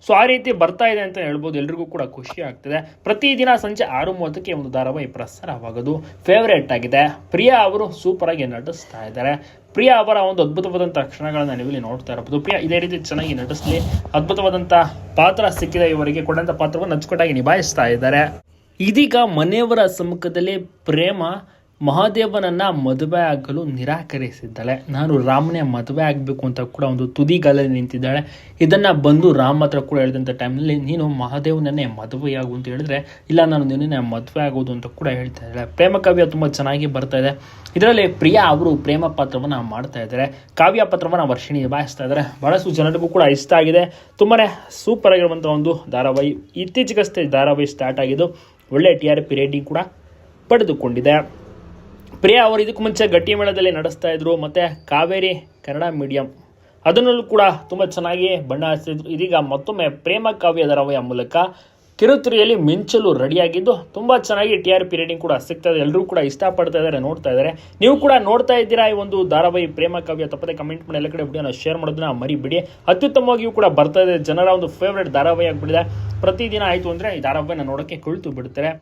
So ಆ ರೀತಿ ಬರ್ತಾ ಇದೆ ಅಂತ ಹೇಳ್ಬೋದು. ಎಲ್ರಿಗೂ ಕೂಡ ಖುಷಿ ಆಗ್ತಿದೆ. ಪ್ರತಿದಿನ ಸಂಜೆ 6:30ಕ್ಕೆ ಒಂದು ಧಾರಾವಾಹಿ ಪ್ರಸಾರವಾಗೋದು ಫೇವರೇಟ್ ಆಗಿದೆ. ಪ್ರಿಯಾ ಅವರು ಸೂಪರ್ ಆಗಿ ನಟಿಸ್ತಾ ಇದ್ದಾರೆ. ಪ್ರಿಯಾ ಅವರ ಒಂದು ಅದ್ಭುತವಾದಂಥ ಕ್ಷಣಗಳನ್ನು ನೀವಿಲ್ಲಿ ನೋಡ್ತಾ ಇರಬಹುದು. ಪ್ರಿಯಾ ಇದೇ ರೀತಿ ಚೆನ್ನಾಗಿ ನಟಿಸಲಿ. ಅದ್ಭುತವಾದಂಥ ಪಾತ್ರ ಸಿಕ್ಕಿದೆ ಇವರಿಗೆ. ಕೊಟ್ಟಂಥ ಪಾತ್ರವನ್ನು ಅಚ್ಚುಕಟ್ಟಾಗಿ ನಿಭಾಯಿಸ್ತಾ ಇದ್ದಾರೆ. ಇದೀಗ ಮನೆಯವರ ಸಮ್ಮುಖದಲ್ಲಿ ಪ್ರೇಮ ಮಹಾದೇವನನ್ನ ಮದುವೆ ಆಗಲು ನಿರಾಕರಿಸಿದ್ದಾಳೆ. ನಾನು ರಾಮನೇ ಮದುವೆ ಆಗಬೇಕು ಅಂತ ಕೂಡ ಒಂದು ತುದಿಗಾಲಲ್ಲಿ ನಿಂತಿದ್ದಾಳೆ. ಇದನ್ನು ಬಂದು ರಾಮ್ ಹತ್ರ ಕೂಡ ಹೇಳಿದಂಥ ಟೈಮ್ನಲ್ಲಿ ನೀನು ಮಹಾದೇವನನ್ನೇ ಮದುವೆಯಾಗು ಅಂತ ಹೇಳಿದ್ರೆ, ಇಲ್ಲ ನಾನು ನಿನ್ನೆ ಮದುವೆ ಆಗೋದು ಅಂತ ಕೂಡ ಹೇಳ್ತಾ ಇದ್ದಾಳೆ. ಪ್ರೇಮ ಕಾವ್ಯ ತುಂಬ ಚೆನ್ನಾಗಿ ಬರ್ತಾ ಇದೆ. ಇದರಲ್ಲಿ ಪ್ರಿಯಾ ಅವರು ಪ್ರೇಮ ಪಾತ್ರವನ್ನು ಮಾಡ್ತಾ ಇದ್ದಾರೆ. ಕಾವ್ಯ ಪಾತ್ರವನ್ನು ವರ್ಷಿಣಿ ನಿಭಾಯಿಸ್ತಾ ಇದ್ದಾರೆ. ಬಹಳಷ್ಟು ಜನರಿಗೂ ಕೂಡ ಇಷ್ಟ ಆಗಿದೆ. ತುಂಬಾ ಸೂಪರ್ ಆಗಿರುವಂಥ ಒಂದು ಧಾರಾವಾಹಿ. ಇತ್ತೀಚೆಗಷ್ಟೇ ಧಾರಾವಾಹಿ ಸ್ಟಾರ್ಟ್ ಆಗಿದ್ದು ಒಳ್ಳೆ TRP ರೇಟಿಂಗ್ ಕೂಡ ಪಡೆದುಕೊಂಡಿದೆ. ಪ್ರಿಯಾ ಅವರು ಇದಕ್ಕೂ ಮುಂಚೆ ಗಟ್ಟಿ ಮೇಳದಲ್ಲಿ ನಡೆಸ್ತಾ ಇದ್ರು, ಮತ್ತು ಕಾವೇರಿ ಕನ್ನಡ ಮೀಡಿಯಂ ಅದನ್ನಲ್ಲೂ ಕೂಡ ತುಂಬ ಚೆನ್ನಾಗಿ ಬಣ್ಣ ಹಚ್ಚಿದ್ರು. ಇದೀಗ ಮತ್ತೊಮ್ಮೆ ಪ್ರೇಮ ಕಾವ್ಯ ಧಾರಾವಾಹಿಯ ಮೂಲಕ ಕಿರುತೆರೆಯಲ್ಲಿ ಮಿಂಚಲು ರೆಡಿಯಾಗಿದ್ದು ತುಂಬ ಚೆನ್ನಾಗಿ TRP ರೇಟಿಂಗ್ ಕೂಡ ಸಿಗ್ತಾ ಇದೆ. ಎಲ್ಲರೂ ಕೂಡ ಇಷ್ಟಪಡ್ತಾ ಇದ್ದಾರೆ, ನೋಡ್ತಾ ಇದ್ದಾರೆ. ನೀವು ಕೂಡ ನೋಡ್ತಾ ಇದ್ದೀರಾ ಈ ಒಂದು ಧಾರಾವಾಹಿ ಪ್ರೇಮ ಕಾವ್ಯ? ತಪ್ಪದೆ ಕಮೆಂಟ್ ಮಾಡಿ ಎಲ್ಲ ಕಡೆ ವಿಡಿಯೋನ ಶೇರ್ ಮಾಡೋದನ್ನ ಮರಿಬಿಡಿ. ಅತ್ಯುತ್ತಮವಾಗಿಯೂ ಕೂಡ ಬರ್ತಾ ಇದೆ. ಜನರ ಒಂದು ಫೇವ್ರೇಟ್ ಧಾರಾವಾಹಿ ಆಗಿಬಿಟ್ಟಿದೆ. ಪ್ರತಿದಿನ ಆಯಿತು ಅಂದರೆ ಈ ಧಾರಾವಾಹಿನ ನೋಡೋಕ್ಕೆ ಕುಳಿತು ಬಿಡ್ತಾರೆ.